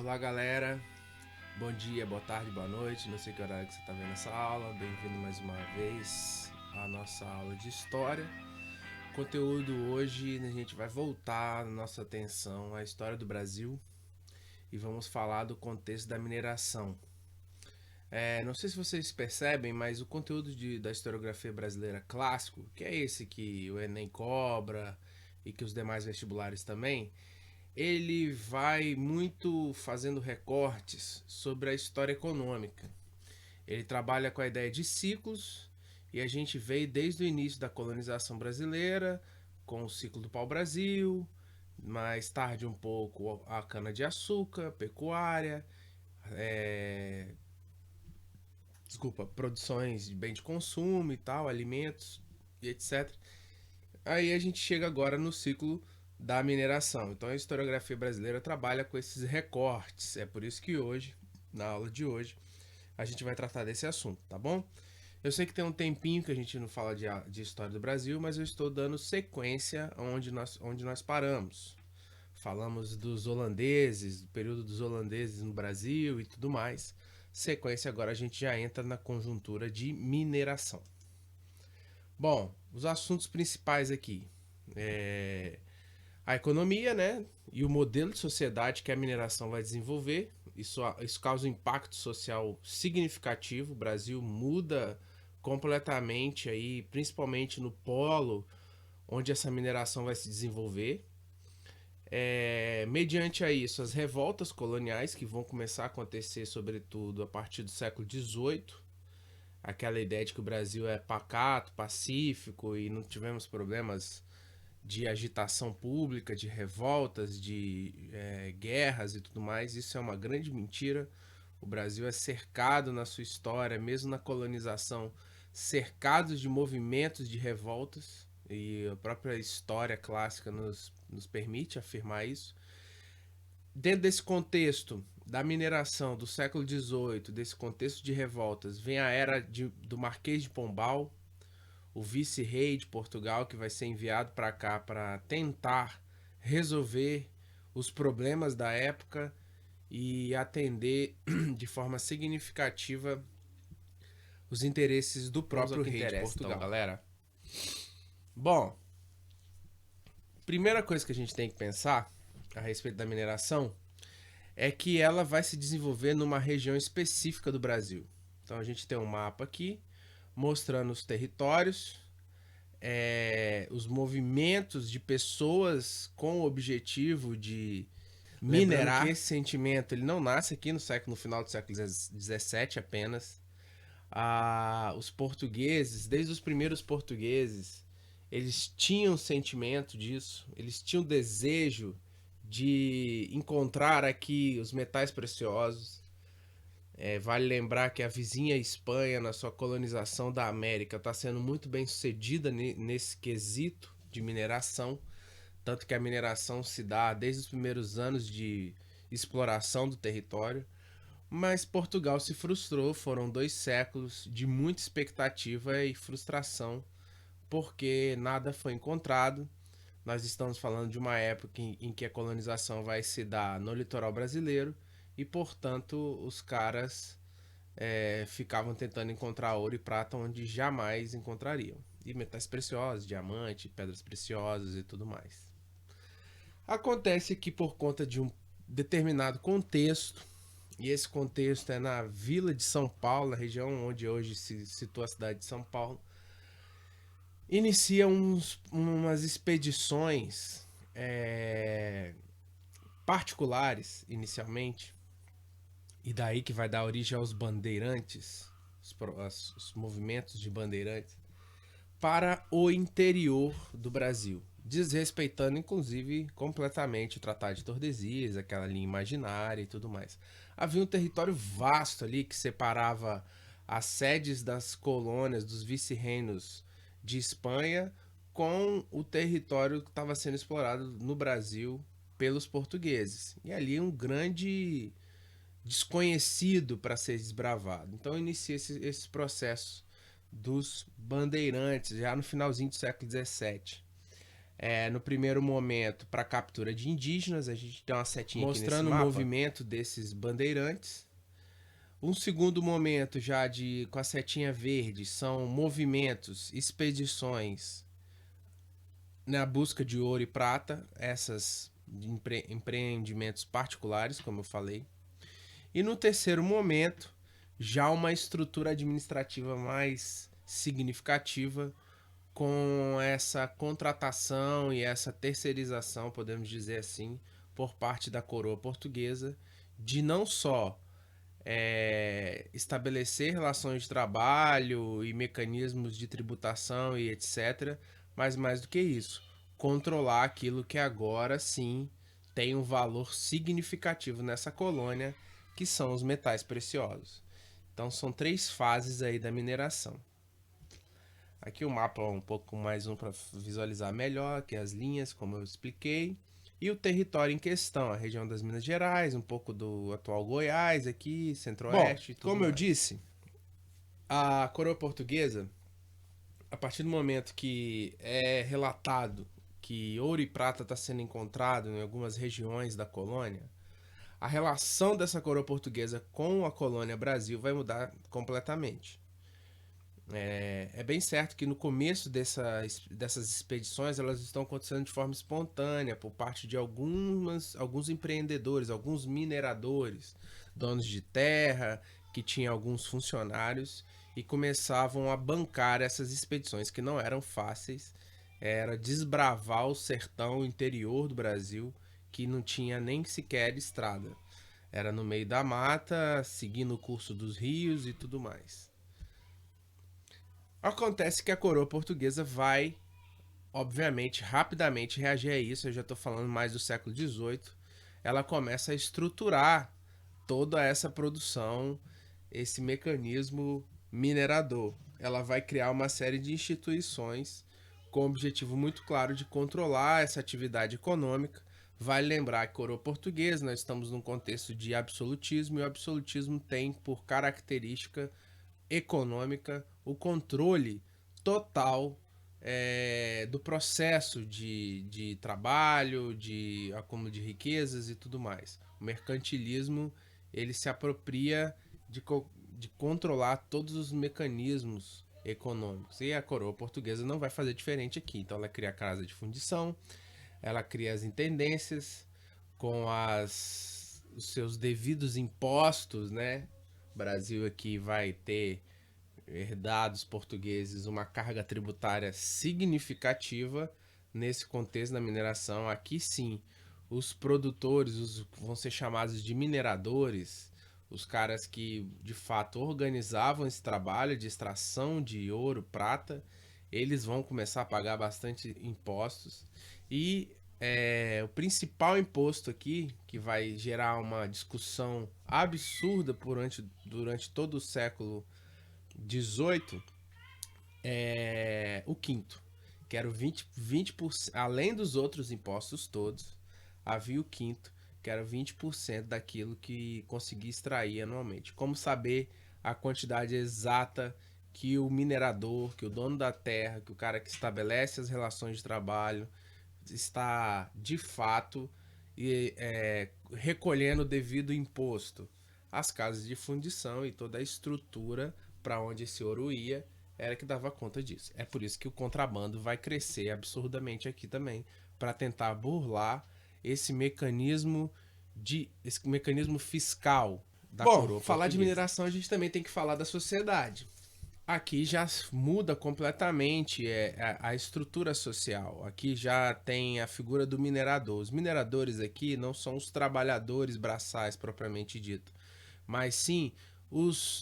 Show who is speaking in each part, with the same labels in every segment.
Speaker 1: Olá, galera. Bom dia, boa tarde, boa noite. Não sei que horário que você está vendo essa aula. Bem-vindo mais uma vez à nossa aula de história. Conteúdo hoje, a gente vai voltar nossa atenção à história do Brasil e vamos falar do contexto da mineração. Não sei se vocês percebem, mas o conteúdo da historiografia brasileira clássico, que é esse que o Enem cobra e que os demais vestibulares também, ele vai muito fazendo recortes sobre a história econômica. Ele trabalha com a ideia de ciclos e a gente veio desde o início da colonização brasileira, com o ciclo do pau-brasil, mais tarde um pouco a cana-de-açúcar, pecuária, é, produções de bem de consumo e tal, alimentos e etc. Aí a gente chega agora no ciclo da mineração. Então a historiografia brasileira trabalha com esses recortes. É por isso que hoje, na aula de hoje, a gente vai tratar desse assunto, tá bom? Eu sei que tem um tempinho que a gente não fala de história do Brasil, mas eu estou dando sequência onde nós paramos. Falamos dos holandeses, do período dos holandeses no Brasil e tudo mais. Sequência, agora a gente já entra na conjuntura de mineração. Bom, os assuntos principais aqui. A economia, né? E o modelo de sociedade que a mineração vai desenvolver. Isso causa um impacto social significativo. O Brasil muda completamente aí, principalmente no polo onde essa mineração vai se desenvolver. Mediante a isso, as revoltas coloniais que vão começar a acontecer, sobretudo a partir do século XVIII, aquela ideia de que o Brasil é pacato, pacífico e não tivemos problemas de agitação pública, de revoltas, de guerras e tudo mais. Isso é uma grande mentira. O Brasil é cercado na sua história, mesmo na colonização, cercados de movimentos de revoltas, e a própria história clássica nos permite afirmar isso. Dentro desse contexto da mineração do século XVIII, desse contexto de revoltas, vem a era do Marquês de Pombal, o vice-rei de Portugal, que vai ser enviado para cá para tentar resolver os problemas da época e atender de forma significativa os interesses do próprio rei de Portugal. Então, galera. Bom, primeira coisa que a gente tem que pensar a respeito da mineração é que ela vai se desenvolver numa região específica do Brasil. Então a gente tem um mapa aqui mostrando os territórios, os movimentos de pessoas com o objetivo de minerar. Que esse sentimento ele não nasce aqui no final do século XVII apenas. Os portugueses, desde os primeiros portugueses, eles tinham sentimento disso, eles tinham desejo de encontrar aqui os metais preciosos. Vale lembrar que a vizinha Espanha, na sua colonização da América, está sendo muito bem sucedida nesse quesito de mineração, tanto que a mineração se dá desde os primeiros anos de exploração do território. Mas Portugal se frustrou, foram 2 séculos de muita expectativa e frustração, porque nada foi encontrado. Nós estamos falando de uma época em que a colonização vai se dar no litoral brasileiro e, portanto, os caras ficavam tentando encontrar ouro e prata onde jamais encontrariam. E metais preciosos, diamante, pedras preciosas e tudo mais. Acontece que por conta de um determinado contexto, e esse contexto é na Vila de São Paulo, na região onde hoje se situa a cidade de São Paulo, inicia umas expedições particulares, inicialmente, e daí que vai dar origem aos bandeirantes, os movimentos de bandeirantes, para o interior do Brasil, desrespeitando inclusive completamente o Tratado de Tordesilhas, aquela linha imaginária e tudo mais. Havia um território vasto ali que separava as sedes das colônias, dos vice-reinos de Espanha, com o território que estava sendo explorado no Brasil pelos portugueses. E ali um grande desconhecido para ser desbravado. Então inicia esse processo dos bandeirantes, já no finalzinho do século XVII. No primeiro momento, para captura de indígenas, a gente tem uma setinha mostrando
Speaker 2: aqui nesse
Speaker 1: o movimento desses bandeirantes. Um segundo momento, já com a setinha verde, são movimentos, expedições na busca de ouro e prata, essas empreendimentos particulares, como eu falei. E no terceiro momento, já uma estrutura administrativa mais significativa, com essa contratação e essa terceirização, podemos dizer assim, por parte da coroa portuguesa, de não só estabelecer relações de trabalho e mecanismos de tributação e etc., mas mais do que isso, controlar aquilo que agora sim tem um valor significativo nessa colônia, que são os metais preciosos. Então são 3 fases aí da mineração. Aqui o mapa um pouco mais para visualizar melhor, que as linhas, como eu expliquei. E o território em questão, a região das Minas Gerais, um pouco do atual Goiás aqui, Centro-Oeste e tudo
Speaker 2: como eu
Speaker 1: mais.
Speaker 2: disse,
Speaker 1: A coroa portuguesa, a partir do momento que é relatado que ouro e prata está sendo encontrado em algumas regiões da colônia, a relação dessa coroa portuguesa com a colônia Brasil vai mudar completamente. É bem certo que no começo dessas expedições elas estão acontecendo de forma espontânea por parte de alguns empreendedores, alguns mineradores, donos de terra, que tinham alguns funcionários e começavam a bancar essas expedições que não eram fáceis. Era desbravar o sertão interior do Brasil, que não tinha nem sequer estrada. Era no meio da mata, seguindo o curso dos rios e tudo mais. Acontece que a coroa portuguesa vai, obviamente, rapidamente reagir a isso. Eu já estou falando mais do século XVIII. Ela começa a estruturar toda essa produção, esse mecanismo minerador. Ela vai criar uma série de instituições com o objetivo muito claro de controlar essa atividade econômica. Vale lembrar que a coroa portuguesa, nós estamos num contexto de absolutismo, e o absolutismo tem por característica econômica o controle total do processo de trabalho, de acúmulo de riquezas e tudo mais. O mercantilismo ele se apropria de controlar todos os mecanismos econômicos. E a coroa portuguesa não vai fazer diferente aqui. Então ela cria a casa de fundição, ela cria as intendências com os seus devidos impostos, né? O Brasil aqui vai ter herdados portugueses uma carga tributária significativa nesse contexto da mineração. Aqui sim, os produtores vão ser chamados de mineradores, os caras que de fato organizavam esse trabalho de extração de ouro, prata, eles vão começar a pagar bastante impostos. E o principal imposto aqui, que vai gerar uma discussão absurda durante todo o século 18 o quinto, que era o 20%, além dos outros impostos todos, havia o quinto, que era 20% daquilo que conseguia extrair anualmente. Como saber a quantidade exata que o minerador, que o dono da terra, que o cara que estabelece as relações de trabalho está de fato recolhendo o devido imposto? As casas de fundição e toda a estrutura para onde esse ouro ia era que dava conta disso. É por isso que o contrabando vai crescer absurdamente aqui também, para tentar burlar esse mecanismo fiscal da coroa
Speaker 2: falar de
Speaker 1: portuguesa.
Speaker 2: mineração a gente também tem que falar da sociedade.
Speaker 1: Aqui já muda completamente a estrutura social. Aqui já tem a figura do minerador. Os mineradores aqui não são os trabalhadores braçais propriamente dito, mas sim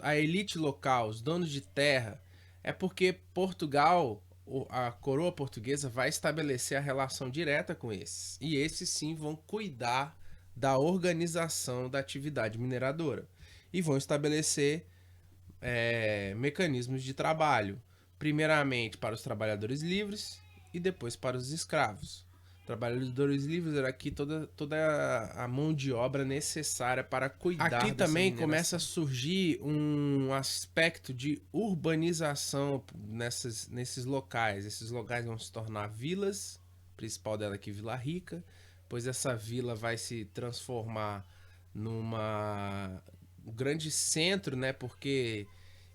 Speaker 1: a elite local, os donos de terra. É porque Portugal, a coroa portuguesa, vai estabelecer a relação direta com esses. E esses sim vão cuidar da organização da atividade mineradora. E vão estabelecer mecanismos de trabalho. Primeiramente para os trabalhadores livres e depois para os escravos. Trabalhadores livres era aqui toda a mão de obra necessária para cuidar
Speaker 2: Aqui
Speaker 1: dessa
Speaker 2: também
Speaker 1: mineração.
Speaker 2: começa a surgir um aspecto de urbanização nesses locais. Esses locais vão se tornar vilas
Speaker 1: principal dela aqui, Vila Rica, pois essa vila vai se transformar um grande centro, né? Porque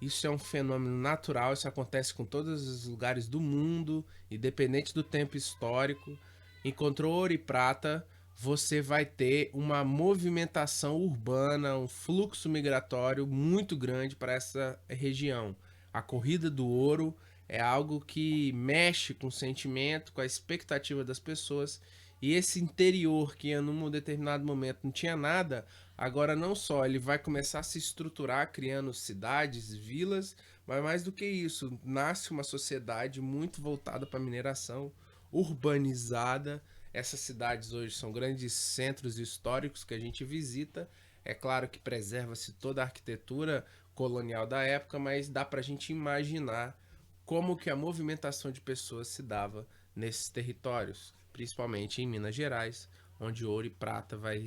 Speaker 1: isso é um fenômeno natural, isso acontece com todos os lugares do mundo, independente do tempo histórico. Encontrou ouro e prata, você vai ter uma movimentação urbana, um fluxo migratório muito grande para essa região. A corrida do ouro é algo que mexe com o sentimento, com a expectativa das pessoas. E esse interior que num determinado momento não tinha nada, agora não só ele vai começar a se estruturar criando cidades, vilas, mas mais do que isso, nasce uma sociedade muito voltada para a mineração, urbanizada. Essas cidades hoje são grandes centros históricos que a gente visita. É claro que preserva-se toda a arquitetura colonial da época, mas dá para a gente imaginar como que a movimentação de pessoas se dava nesses territórios, principalmente em Minas Gerais, onde ouro e prata vai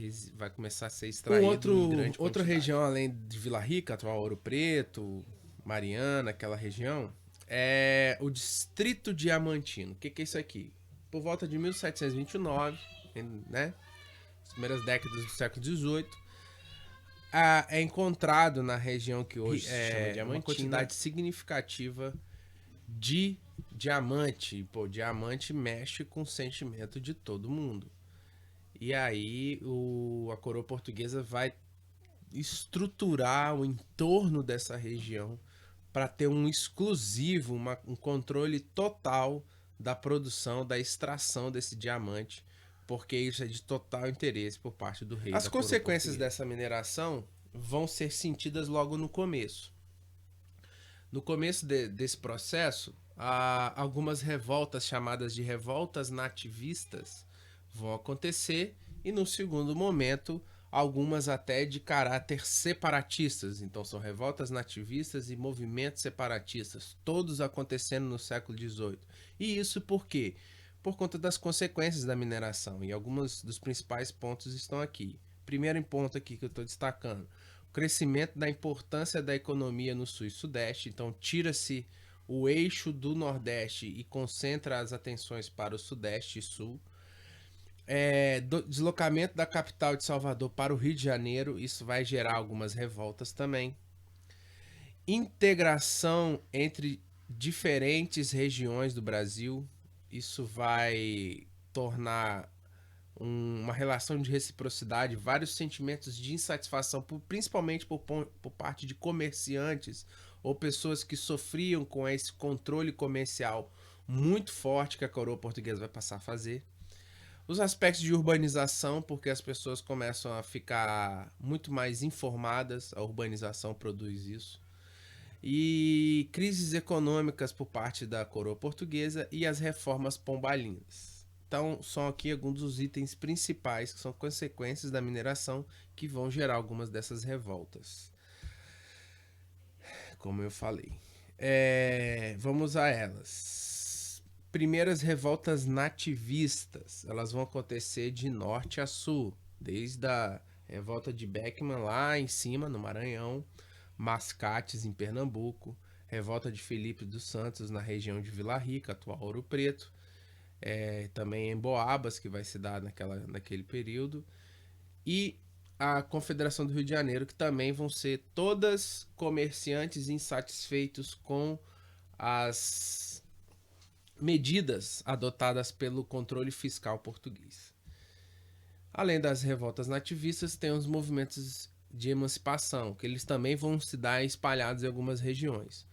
Speaker 1: começar a ser extraído em grande quantidade. Outra região além de Vila Rica, atual Ouro Preto, Mariana, aquela região, é o Distrito Diamantino. O que é isso aqui? Por volta de 1729, né? As primeiras décadas do século XVIII, é encontrado na região que hoje se chama Diamantina uma quantidade significativa de diamante. Pô, diamante mexe com o sentimento de todo mundo. E aí a coroa portuguesa vai estruturar o entorno dessa região para ter um exclusivo, um controle total da produção, da extração desse diamante, porque isso é de total interesse por parte do rei. As consequências dessa mineração vão ser sentidas logo no começo. No começo desse processo, algumas revoltas chamadas de revoltas nativistas vão acontecer, e no segundo momento algumas até de caráter separatistas. Então são revoltas nativistas e movimentos separatistas, todos acontecendo no século XVIII. E isso por quê? Por conta das consequências da mineração, e alguns dos principais pontos estão aqui. Primeiro ponto aqui que eu estou destacando: o crescimento da importância da economia no sul e sudeste. Então tira-se o eixo do nordeste e concentra as atenções para o sudeste e sul. Deslocamento da capital de Salvador para o Rio de Janeiro, isso vai gerar algumas revoltas também. Integração entre diferentes regiões do Brasil, isso vai tornar uma relação de reciprocidade, vários sentimentos de insatisfação, principalmente por parte de comerciantes ou pessoas que sofriam com esse controle comercial muito forte que a coroa portuguesa vai passar a fazer. Os aspectos de urbanização, porque as pessoas começam a ficar muito mais informadas, a urbanização produz isso. E crises econômicas por parte da coroa portuguesa e as reformas pombalinas. Então, são aqui alguns dos itens principais que são consequências da mineração que vão gerar algumas dessas revoltas. Como eu falei. Vamos a elas. Primeiras revoltas nativistas, elas vão acontecer de norte a sul, desde a revolta de Beckman lá em cima, no Maranhão, Mascates em Pernambuco, revolta de Felipe dos Santos na região de Vila Rica, atual Ouro Preto, também em Boabas, que vai se dar naquele período, e a Confederação do Rio de Janeiro, que também vão ser todas comerciantes insatisfeitos com as medidas adotadas pelo controle fiscal português. Além das revoltas nativistas, tem os movimentos de emancipação, que eles também vão se dar espalhados em algumas regiões.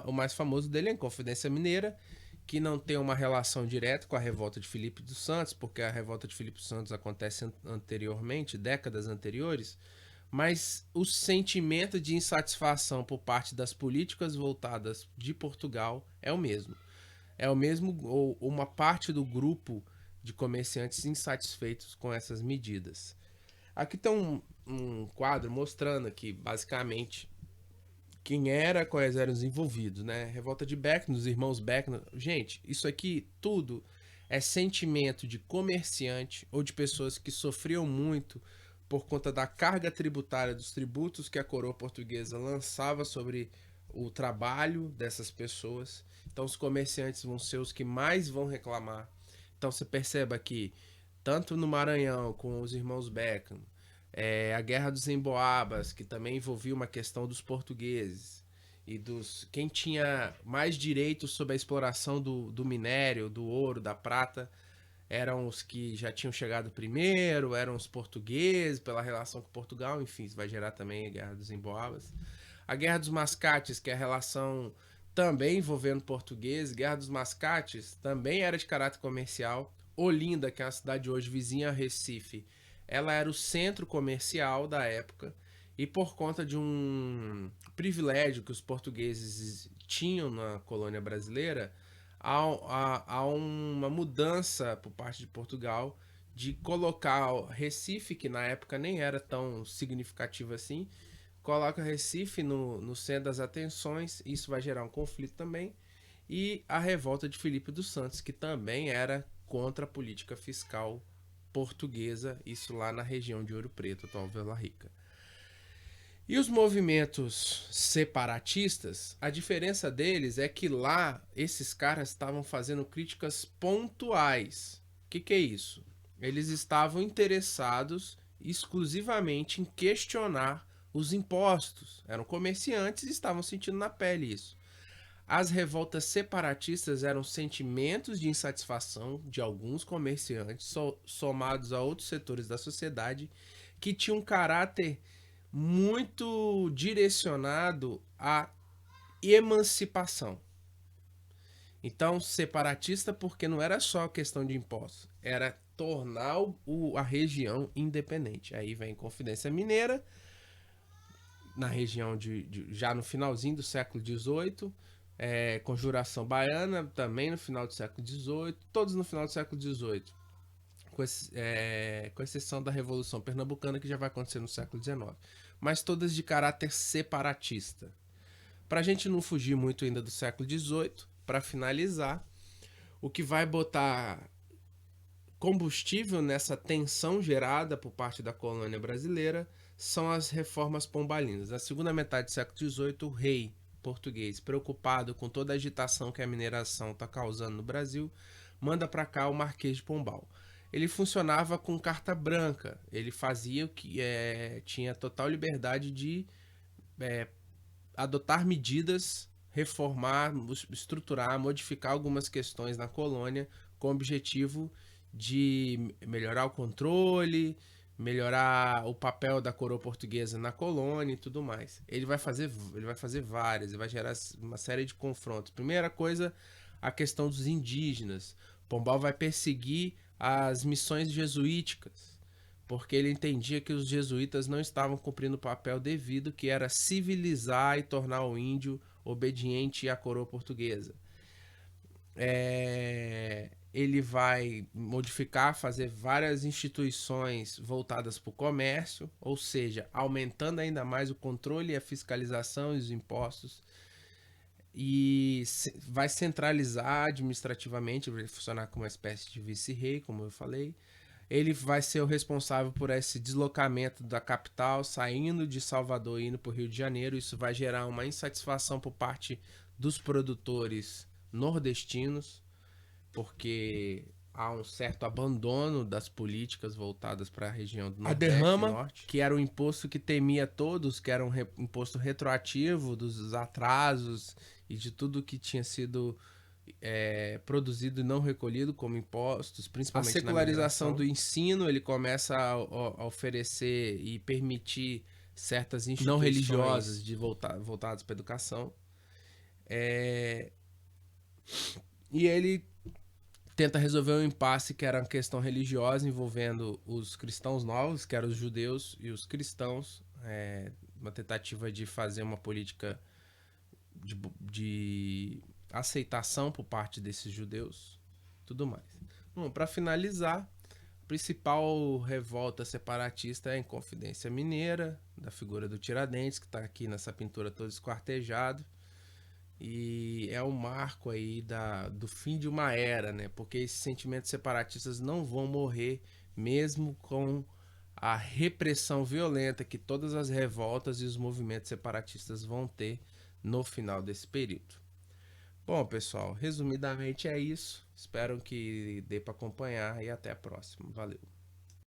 Speaker 1: O mais famoso dele é a Inconfidência Mineira, que não tem uma relação direta com a revolta de Filipe dos Santos, porque a revolta de Filipe dos Santos acontece anteriormente, décadas anteriores, mas o sentimento de insatisfação por parte das políticas voltadas de Portugal é o mesmo. É o mesmo, ou uma parte do grupo de comerciantes insatisfeitos com essas medidas. Aqui tem um quadro mostrando aqui, basicamente, quais eram os envolvidos, né? Revolta de Beckman, dos irmãos Beckman. Gente, isso aqui tudo é sentimento de comerciante ou de pessoas que sofriam muito por conta da carga tributária dos tributos que a coroa portuguesa lançava sobre o trabalho dessas pessoas. Então os comerciantes vão ser os que mais vão reclamar. Então você perceba que tanto no Maranhão com os irmãos Beckham, a Guerra dos Emboabas, que também envolvia uma questão dos portugueses e dos quem tinha mais direitos sobre a exploração do minério, do ouro, da prata, eram os que já tinham chegado primeiro, eram os portugueses, pela relação com Portugal, enfim, isso vai gerar também a Guerra dos Emboabas. A Guerra dos Mascates, que é a relação também envolvendo portugueses. Guerra dos Mascates também era de caráter comercial. Olinda, que é uma cidade hoje vizinha a Recife, ela era o centro comercial da época. E por conta de um privilégio que os portugueses tinham na colônia brasileira, há uma mudança por parte de Portugal de colocar Recife, que na época nem era tão significativo assim, coloca Recife no centro das atenções. Isso vai gerar um conflito também. E a revolta de Filipe dos Santos, que também era contra a política fiscal portuguesa, isso lá na região de Ouro Preto, atual Vila Rica. E os movimentos separatistas, a diferença deles é que lá esses caras estavam fazendo críticas pontuais. O que é isso? Eles estavam interessados exclusivamente em questionar os impostos. Eram comerciantes e estavam sentindo na pele isso. As revoltas separatistas eram sentimentos de insatisfação de alguns comerciantes, somados a outros setores da sociedade, que tinham um caráter muito direcionado à emancipação. Então, separatista porque não era só questão de impostos, era tornar a região independente. Aí vem Confidência Mineira, na região já no finalzinho do século XVIII, Conjuração Baiana, também no final do século XVIII, todos no final do século XVIII, com exceção da Revolução Pernambucana, que já vai acontecer no século XIX, mas todas de caráter separatista. Para a gente não fugir muito ainda do século XVIII, para finalizar, o que vai botar combustível nessa tensão gerada por parte da colônia brasileira são as reformas pombalinas. Na segunda metade do século XVIII, o rei português, preocupado com toda a agitação que a mineração está causando no Brasil, manda para cá o Marquês de Pombal. Ele funcionava com carta branca, ele fazia o que tinha total liberdade de adotar medidas, reformar, estruturar, modificar algumas questões na colônia com o objetivo de melhorar o controle, melhorar o papel da coroa portuguesa na colônia e tudo mais. Ele vai fazer várias, ele vai gerar uma série de confrontos. Primeira coisa, a questão dos indígenas. Pombal vai perseguir as missões jesuíticas, porque ele entendia que os jesuítas não estavam cumprindo o papel devido, que era civilizar e tornar o índio obediente à coroa portuguesa. Ele vai modificar, fazer várias instituições voltadas para o comércio, ou seja, aumentando ainda mais o controle e a fiscalização e os impostos, e vai centralizar administrativamente, vai funcionar como uma espécie de vice-rei, como eu falei. Ele vai ser o responsável por esse deslocamento da capital, saindo de Salvador e indo para o Rio de Janeiro. Isso vai gerar uma insatisfação por parte dos produtores nordestinos, porque há um certo abandono das políticas voltadas para a região do Nordeste e Norte, que era o imposto que temia todos, que era um imposto retroativo dos atrasos e de tudo que tinha sido produzido e não recolhido como impostos, principalmente a secularização do ensino. Ele começa a oferecer e permitir certas instituições não religiosas voltadas para a educação. E ele tenta resolver um impasse que era uma questão religiosa envolvendo os cristãos novos, que eram os judeus e os cristãos, uma tentativa de fazer uma política de aceitação por parte desses judeus, tudo mais. Bom, para finalizar, a principal revolta separatista é a Inconfidência Mineira, da figura do Tiradentes, que está aqui nessa pintura todo esquartejado. E é um marco aí do fim de uma era, né? Porque esses sentimentos separatistas não vão morrer mesmo com a repressão violenta que todas as revoltas e os movimentos separatistas vão ter no final desse período. Bom, pessoal, resumidamente é isso. Espero que dê para acompanhar e até a próxima. Valeu.